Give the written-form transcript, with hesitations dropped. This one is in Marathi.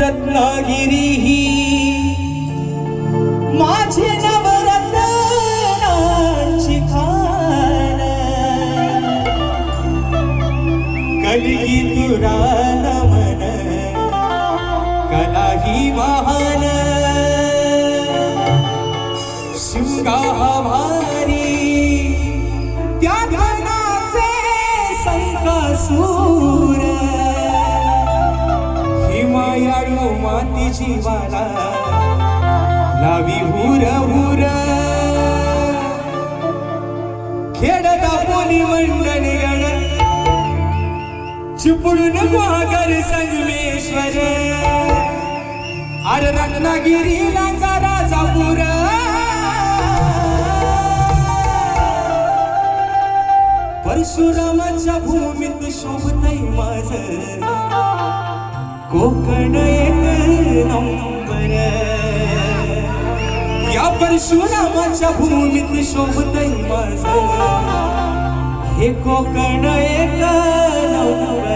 रत्नागिरी ही माझे नवरत्नांची खाण कलगी तुरा नमन कला ही महान शिवगा भारी त्या धनाचे संकासूर हिमायाळू माती जीवाला लावी हुर हुर खेळता पोली मंडन गण चिपळूण गुहागर संगमेश्वर अरे रत्नागिरीला राजापूर परशुरामाच्या भूमीत शोभतय माझ कोकण एक नंबर या परशुरामाच्या भूमीत शोभतय माझ हे कोकण एक नंबर